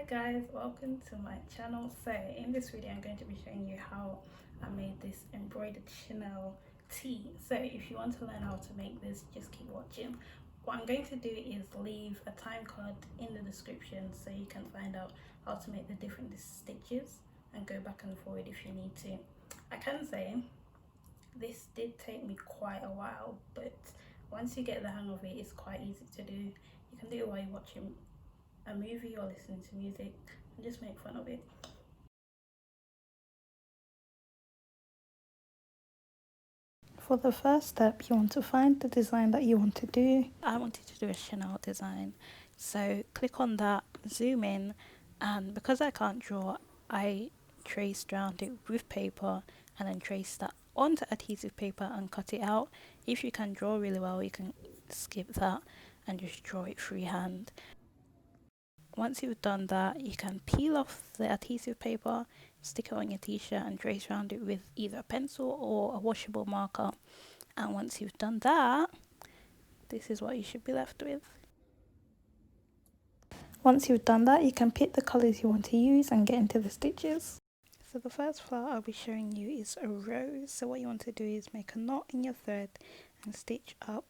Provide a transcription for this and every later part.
guys, welcome to my channel. So in this video I'm going to be showing you how I made this embroidered Chanel tee. So if you want to learn how to make this, just keep watching. What I'm going to do is leave a time card in the description so you can find out how to make the different stitches and go back and forward if you need to. I can say this did take me quite a while, but once you get the hang of it, it's quite easy to do. You can do it while you're watching a movie or listening to music and just make fun of it. For the first step, you want to find the design that you want to do. I wanted to do a Chanel design, so click on that, zoom in, and because I can't draw, I traced around it with paper and then traced that onto adhesive paper and cut it out. If you can draw really well, you can skip that and just draw it freehand. Once you've done that, you can peel off the adhesive paper, stick it on your t-shirt and trace around it with either a pencil or a washable marker. And once you've done that, this is what you should be left with. Once you've done that, you can pick the colours you want to use and get into the stitches. So the first flower I'll be showing you is a rose. So what you want to do is make a knot in your thread and stitch up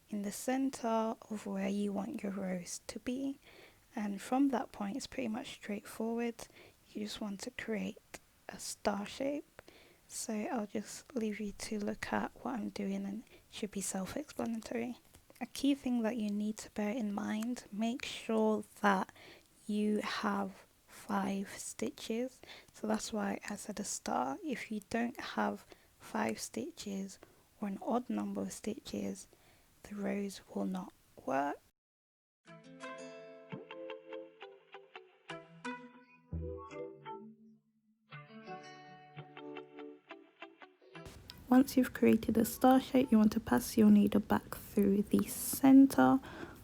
in the centre of where you want your rose to be. And from that point, it's pretty much straightforward. You just want to create a star shape. So I'll just leave you to look at what I'm doing and it should be self-explanatory. A key thing that you need to bear in mind, make sure that you have 5 stitches. So that's why I said a star. If you don't have 5 stitches or an odd number of stitches, the rose will not work. Once you've created a star shape, you want to pass your needle back through the center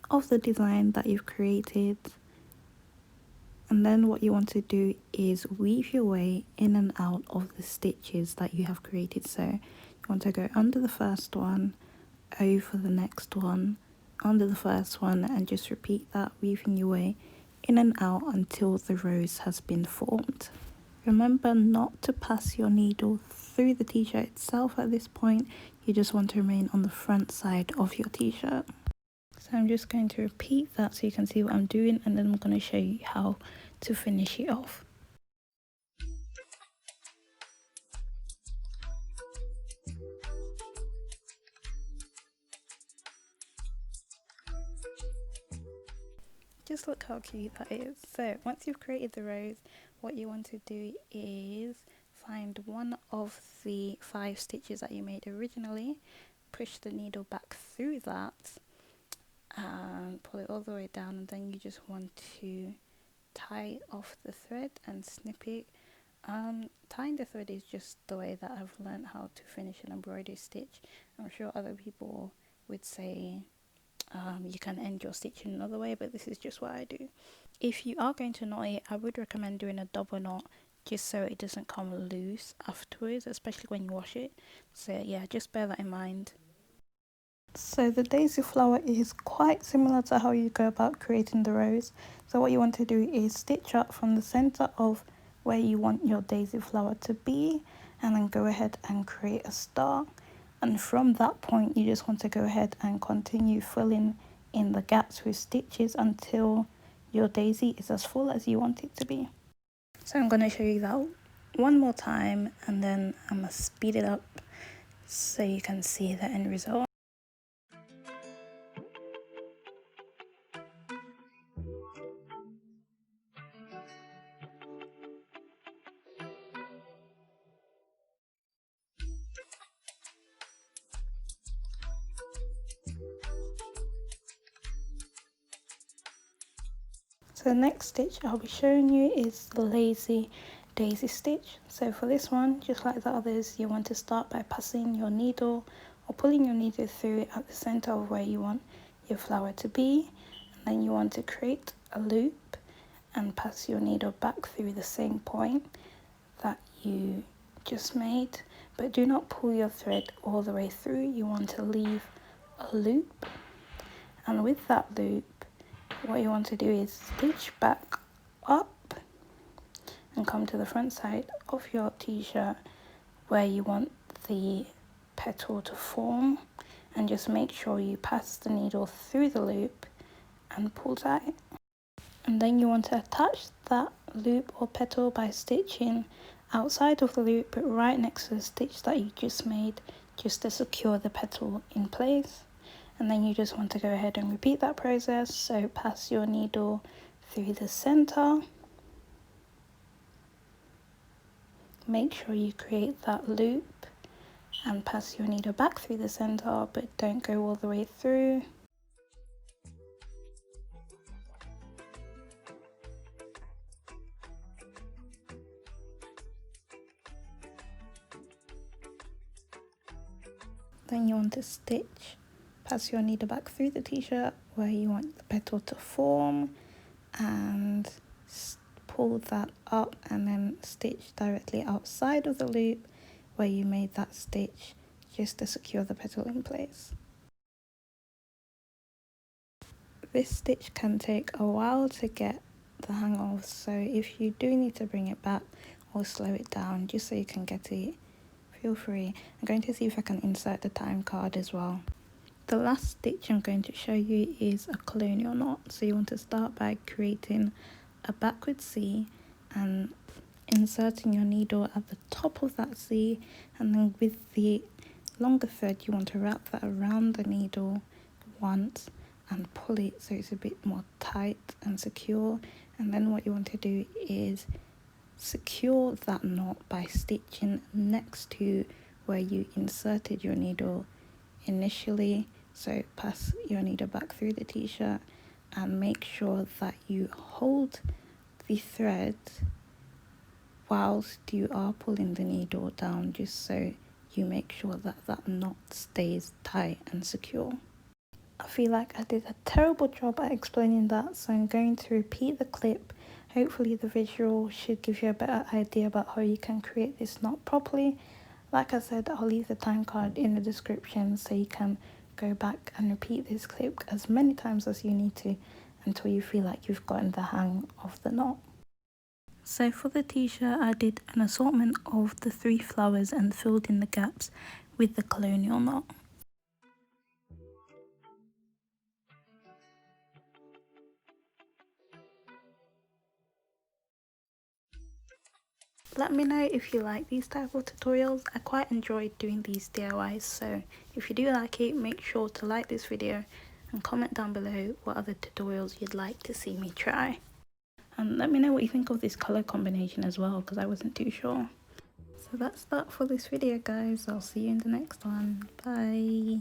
of the design that you've created. And then what you want to do is weave your way in and out of the stitches that you have created. So you want to go under the first one, over the next one, under the first one, and just repeat that, weaving your way in and out until the rose has been formed. Remember not to pass your needle through the t-shirt itself at this point. You just want to remain on the front side of your t-shirt. So I'm just going to repeat that so you can see what I'm doing, and then I'm going to show you how to finish it off. Just look how cute that is. So once you've created the rose, what you want to do is find one of the 5 stitches that you made originally, push the needle back through that and pull it all the way down, and then you just want to tie off the thread and snip it. Tying the thread is just the way that I've learned how to finish an embroidery stitch. I'm sure other people would say you can end your stitch in another way, but this is just what I do. If you are going to knot it, I would recommend doing a double knot just so it doesn't come loose afterwards, especially when you wash it. So yeah, just bear that in mind. So the daisy flower is quite similar to how you go about creating the rose. So what you want to do is stitch up from the center of where you want your daisy flower to be, and then go ahead and create a star. And from that point, you just want to go ahead and continue filling in the gaps with stitches until your daisy is as full as you want it to be. So I'm going to show you that one more time, and then I'm going to speed it up so you can see the end result. So the next stitch I'll be showing you is the lazy daisy stitch. So for this one, just like the others, you want to start by passing your needle or pulling your needle through at the center of where you want your flower to be, and then you want to create a loop and pass your needle back through the same point that you just made, but do not pull your thread all the way through. You want to leave a loop, and with that loop, what you want to do is stitch back up and come to the front side of your t-shirt where you want the petal to form, and just make sure you pass the needle through the loop and pull tight. And then you want to attach that loop or petal by stitching outside of the loop but right next to the stitch that you just made, just to secure the petal in place. And then you just want to go ahead and repeat that process. So pass your needle through the center, make sure you create that loop and pass your needle back through the center, but don't go all the way through. Then you want to stitch, pass your needle back through the t-shirt where you want the petal to form, and pull that up and then stitch directly outside of the loop where you made that stitch, just to secure the petal in place. This stitch can take a while to get the hang of, so if you do need to bring it back or slow it down just so you can get it, feel free. I'm going to see if I can insert the time card as well. The last stitch I'm going to show you is a colonial knot. So you want to start by creating a backward C and inserting your needle at the top of that C, and then with the longer thread you want to wrap that around the needle once and pull it so it's a bit more tight and secure. And then what you want to do is secure that knot by stitching next to where you inserted your needle initially. So pass your needle back through the t-shirt and make sure that you hold the thread whilst you are pulling the needle down, just so you make sure that that knot stays tight and secure. I feel like I did a terrible job at explaining that, so I'm going to repeat the clip. Hopefully the visual should give you a better idea about how you can create this knot properly. Like I said, I'll leave the time card in the description so you can go back and repeat this clip as many times as you need to until you feel like you've gotten the hang of the knot. So for the t-shirt I did an assortment of the 3 flowers and filled in the gaps with the colonial knot. Let me know if you like these type of tutorials. I quite enjoyed doing these DIYs, so if you do like it, make sure to like this video and comment down below what other tutorials you'd like to see me try. And let me know what you think of this colour combination as well, because I wasn't too sure. So that's that for this video guys. I'll see you in the next one. Bye.